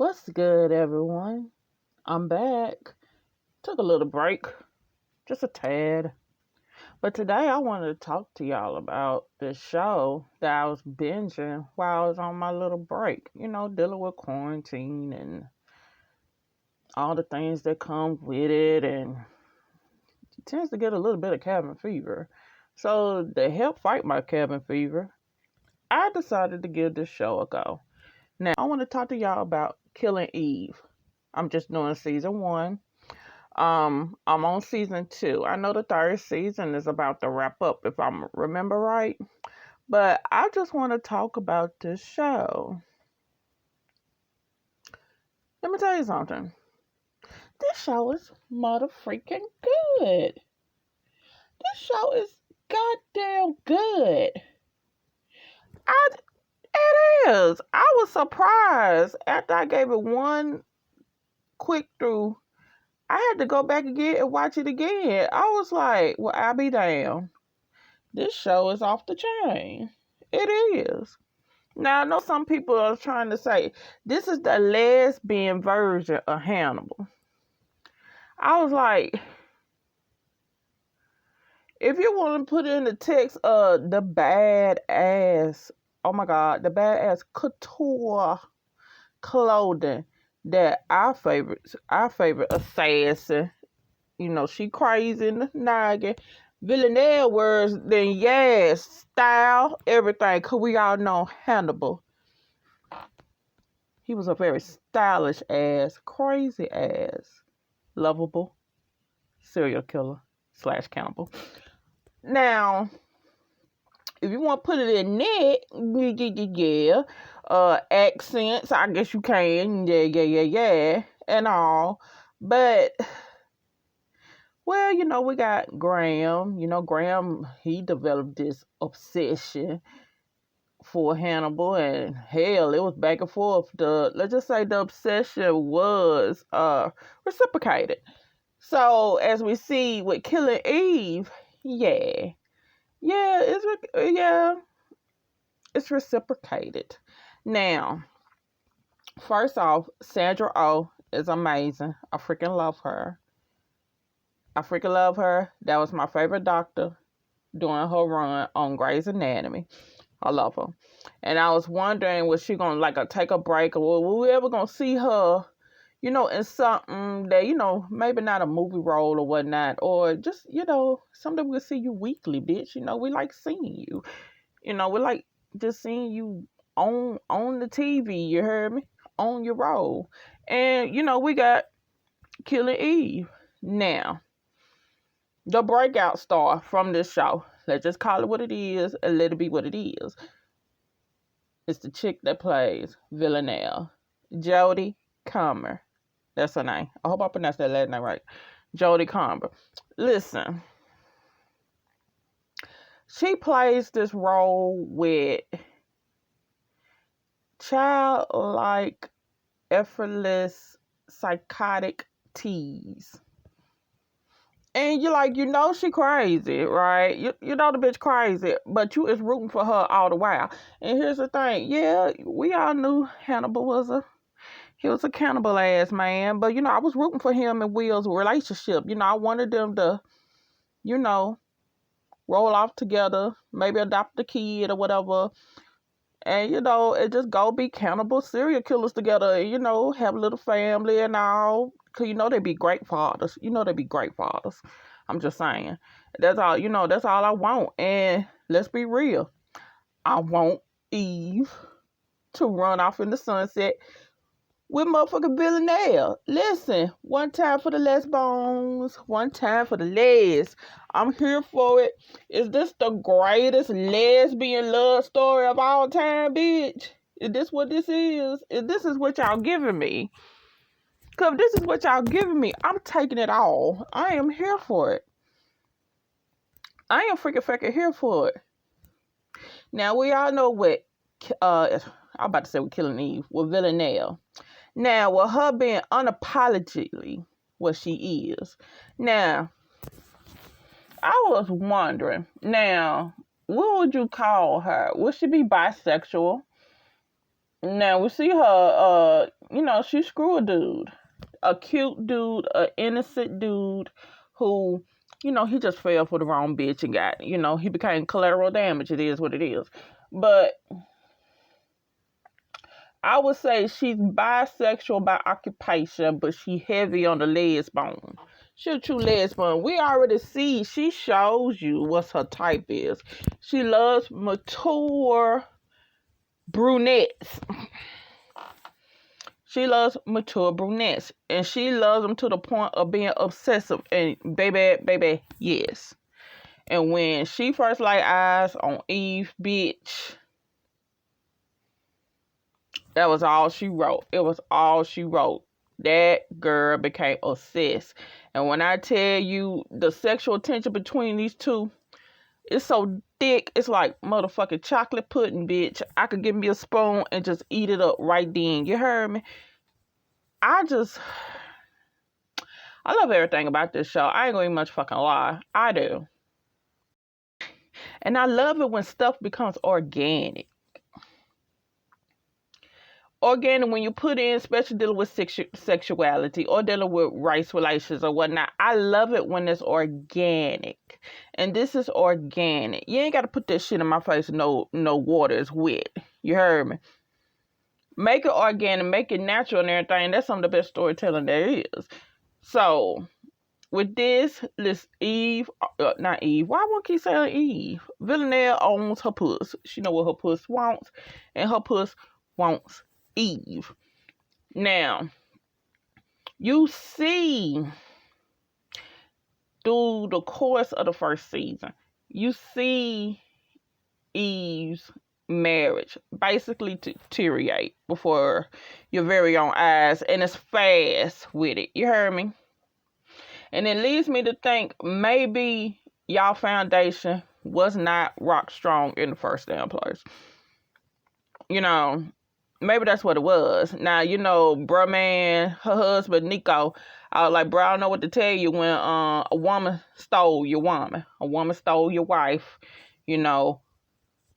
What's good, everyone? I'm back. Took a little break, just a tad. But today I wanted to talk to y'all about this show that I was binging while I was on my little break. Dealing with quarantine and all the things that come with it, and it tends to get a little bit of cabin fever. So to help fight my cabin fever, I decided to give this show a go. Now I want to talk to y'all about Killing Eve. I'm just doing season 1. I'm on season 2. I know the third season is about to wrap up, if I remember right. But I just want to talk about this show. Let me tell you something. This show is mother freaking good. This show is goddamn good. It is. I was surprised after I gave it one quick through. I had to go back again and watch it again. I was like, well, I'll be damned. This show is off the chain. It is. Now, I know some people are trying to say, this is the lesbian version of Hannibal. I was like, if you want to put in the text of the badass, oh my God, the badass couture clothing that our favorite assassin, she crazy in the noggin. Villanelle words, then yes, style, everything. Because we all know Hannibal. He was a very stylish ass, crazy ass, lovable serial killer / cannibal. Now, if you want to put it in net, accents, I guess you can, yeah, and all. But, well, we got Graham. Graham, he developed this obsession for Hannibal, and hell, it was back and forth. Let's just say the obsession was reciprocated. So, as we see with Killing Eve, it's reciprocated. Now, first off, Sandra Oh is amazing. I freaking love her. That was my favorite doctor during her run on Grey's Anatomy. I love her. And I was wondering, was she going to take a break, or were we ever going to see her, in something that, maybe not a movie role or whatnot, or just, something we'll see you weekly, bitch. We like seeing you. We like just seeing you on the TV, you heard me? On your role. And, we got Killing Eve. Now, the breakout star from this show, let's just call it what it is and let it be what it is. It's the chick that plays Villanelle. Jodie Comer. That's her name. I hope I pronounced that last name right. Jodie Comer. Listen. She plays this role with childlike, effortless, psychotic tease. And you're like, she crazy, right? You know the bitch crazy, but you is rooting for her all the while. And here's the thing. Yeah, we all knew Hannibal was a cannibal ass man. But, I was rooting for him and Will's relationship. I wanted them to, roll off together, maybe adopt a kid or whatever. And, it just go be cannibal serial killers together, and, have a little family and all. Because, they'd be great fathers. I'm just saying. That's all, that's all I want. And let's be real. I want Eve to run off in the sunset with motherfucking Villanelle. Listen, one time for the lesbos, one time for the les. I'm here for it. Is this the greatest lesbian love story of all time, bitch? Is this what this is? If this is what y'all giving me? Because if this is what y'all giving me, I'm taking it all. I am here for it. I am freaking here for it. Now, we all know what, I'm about to say with Killing Eve, with Villanelle. Now, with her being unapologetically what she is. Now, I was wondering, what would you call her? Would she be bisexual? Now we see her, she screw a dude. A cute dude, an innocent dude who, he just fell for the wrong bitch and got, he became collateral damage. It is what it is. But I would say she's bisexual by occupation, but she heavy on the lesbian. She a true lesbian. We already see, she shows you what her type is. She loves mature brunettes. She loves mature brunettes, and she loves them to the point of being obsessive. And baby, yes. And when she first laid eyes on Eve, bitch, that was all she wrote. It was all she wrote. That girl became obsessed. And when I tell you the sexual tension between these two, it's so thick. It's like motherfucking chocolate pudding, bitch. I could give me a spoon and just eat it up right then. You heard me? I love everything about this show. I ain't gonna even much fucking lie. I do. And I love it when stuff becomes organic. Organic when you put in, especially dealing with sexuality or dealing with race relations or whatnot. I love it when it's organic. And this is organic. You ain't got to put that shit in my face. No water is wet. You heard me? Make it organic, make it natural and everything. That's some of the best storytelling there is. So, with this Eve, not Eve. Why won't keep saying Eve? Villanelle owns her puss. She know what her puss wants, and her puss wants Eve. Now, you see through the course of the first season, you see Eve's marriage basically deteriorate before your very own eyes, and it's fast with it. You heard me? And it leads me to think maybe y'all foundation was not rock strong in the first damn place. Maybe that's what it was. Now, bruh man, her husband, Nico, I was like, bro, I don't know what to tell you when a woman stole your woman. A woman stole your wife.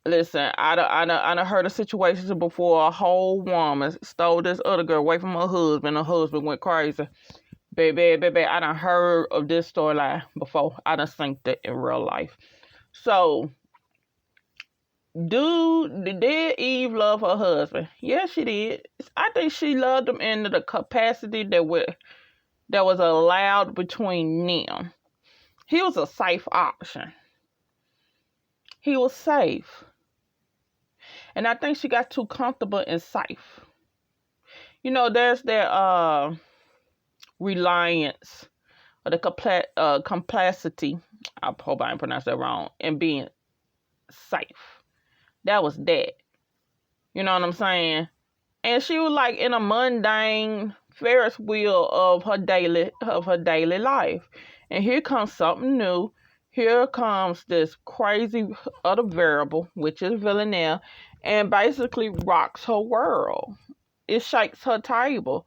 Listen, I done heard of situations before a whole woman stole this other girl away from her husband. Her husband went crazy. Baby, I done heard of this storyline before. I done seen that in real life. So, did Eve love her husband? Yes, she did. I think she loved him in the capacity that was allowed between them. He was a safe option. He was safe. And I think she got too comfortable and safe. There's that reliance or the complexity. I hope I didn't pronounce that wrong. And being safe. That was that. You know what I'm saying? And she was like in a mundane Ferris wheel of her daily life. And here comes something new. Here comes this crazy other variable, which is Villanelle, and basically rocks her world. It shakes her table.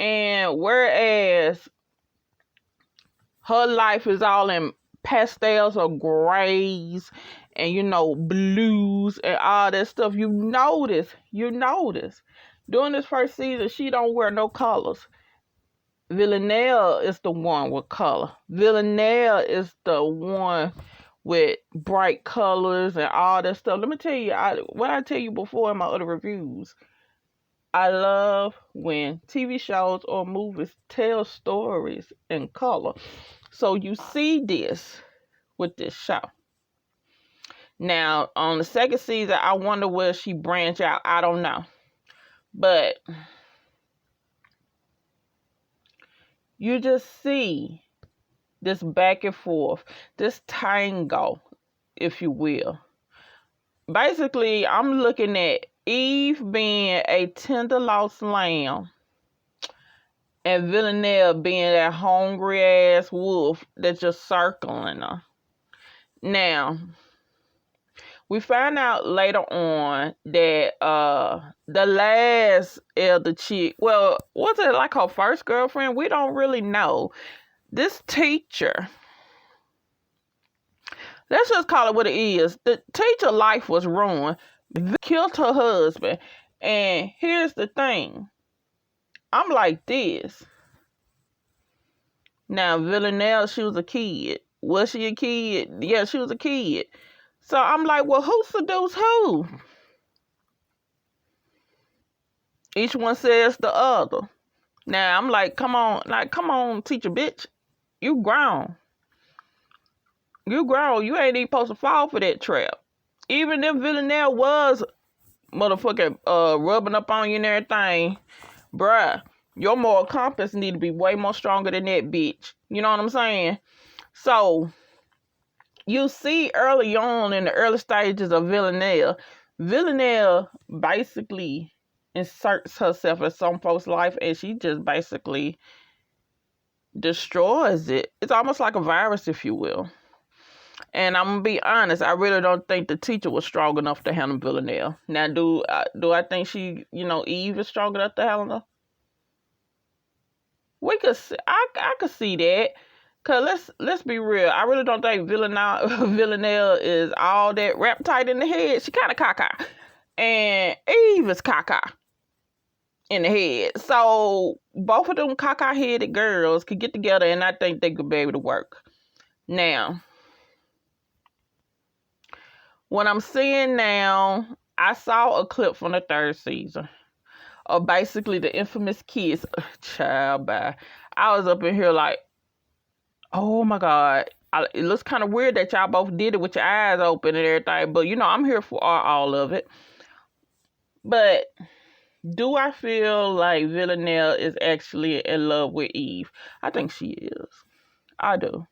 And whereas her life is all in pastels or grays and, blues and all that stuff, you notice, during this first season, she don't wear no colors. Villanelle is the one with color. Villanelle is the one with bright colors and all that stuff. Let me tell you, what I tell you before in my other reviews, I love when TV shows or movies tell stories in color. So you see this with this show. Now, on the second season, I wonder will she branch out. I don't know. But you just see this back and forth, this tango, if you will. Basically, I'm looking at Eve being a tender lost lamb and Villanelle being that hungry ass wolf that's just circling her. Now, we find out later on that the last elder chick, well, was it like her first girlfriend? We don't really know. This teacher, let's just call it what it is. The teacher life was ruined. Killed her husband. And here's the thing. I'm like this. Now, Villanelle, she was a kid. Was she a kid? Yeah, she was a kid. So I'm like, well, who seduced who? Each one says the other. Now, I'm like, come on, teacher bitch. You grown. You grown. You ain't even supposed to fall for that trap. Even if Villanelle was motherfucking rubbing up on you and everything, bruh, your moral compass need to be way more stronger than that bitch. You know what I'm saying? So, you see early on in the early stages of Villanelle basically inserts herself in some folks' life and she just basically destroys it. It's almost like a virus, if you will. And I'm gonna be honest, I really don't think the teacher was strong enough to handle Villanelle. Now, do I think she, Eve is strong enough to handle her? We could, I could see that. Cause let's be real. I really don't think Villanelle is all that wrapped tight in the head. She kind of caca, and Eve is caca in the head. So both of them caca-headed girls could get together, and I think they could be able to work. Now, what I'm seeing now, I saw a clip from the 3rd season of basically the infamous kiss. Child, bye. I was up in here like, oh my God. It looks kind of weird that y'all both did it with your eyes open and everything, but I'm here for all of it. But do I feel like Villanelle is actually in love with Eve? I think she is. I do.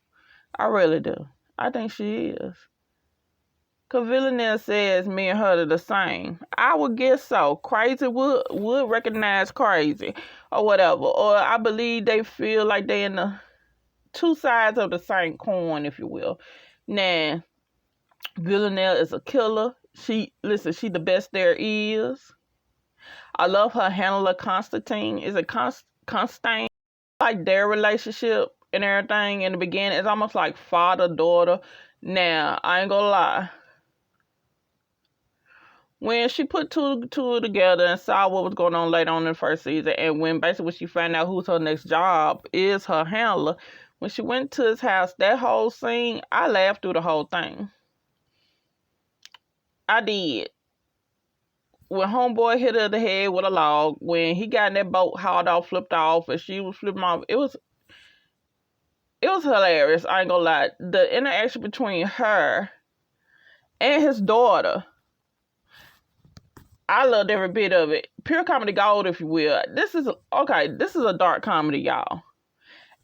I really do. I think she is. Because Villanelle says me and her are the same. I would guess so. Crazy would recognize crazy or whatever. Or I believe they feel like they're in the two sides of the same coin, if you will. Now, Villanelle is a killer. She the best there is. I love her handler, Constantine. Is it Constantine? Like their relationship and everything in the beginning, it's almost like father-daughter. Now, I ain't gonna lie. When she put two together and saw what was going on later on in the 1st season, and when basically she found out who's her next job is her handler, when she went to his house, that whole scene, I laughed through the whole thing. I did. When homeboy hit her in the head with a log, when he got in that boat hauled off, flipped off, and she was flipping off, it was hilarious. I ain't gonna lie. The interaction between her and his daughter, I loved every bit of it. Pure comedy gold, if you will. This is a dark comedy, y'all.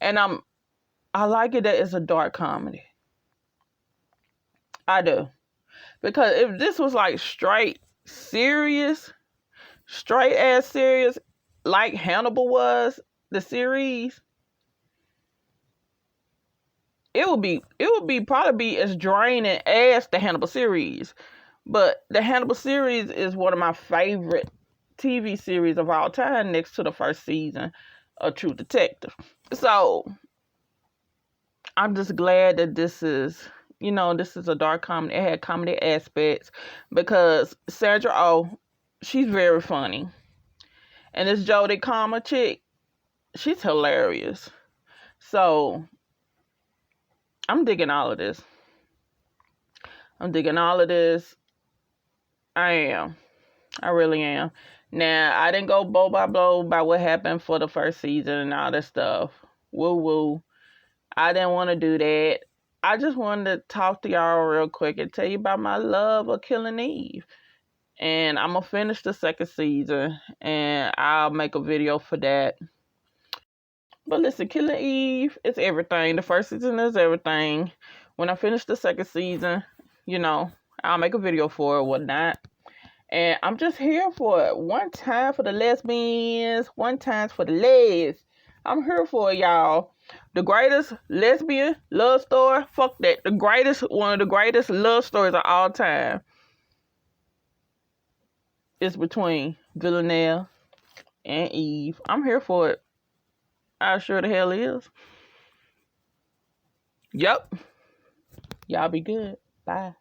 And I like it that it's a dark comedy. I do. Because if this was like straight ass serious, like Hannibal was, the series, it would probably be as draining as the Hannibal series. But the Hannibal series is one of my favorite TV series of all time, next to the 1st season of True Detective. So I'm just glad that this is a dark comedy. It had comedy aspects because Sandra Oh, she's very funny. And this Jodie Comer chick, she's hilarious. So I'm digging all of this. I am. I really am. Now, I didn't go blow by blow by what happened for the 1st season and all that stuff. Woo woo. I didn't want to do that. I just wanted to talk to y'all real quick and tell you about my love of Killing Eve. And I'm going to finish the 2nd season and I'll make a video for that. But listen, Killing Eve is everything. The 1st season is everything. When I finish the 2nd season, I'll make a video for it or whatnot. And I'm just here for it. One time for the lesbians, one time for the legs. I'm here for it, y'all. The greatest lesbian love story, fuck that. One of the greatest love stories of all time is between Villanelle and Eve. I'm here for it. I sure the hell is. Yep. Y'all be good. Bye.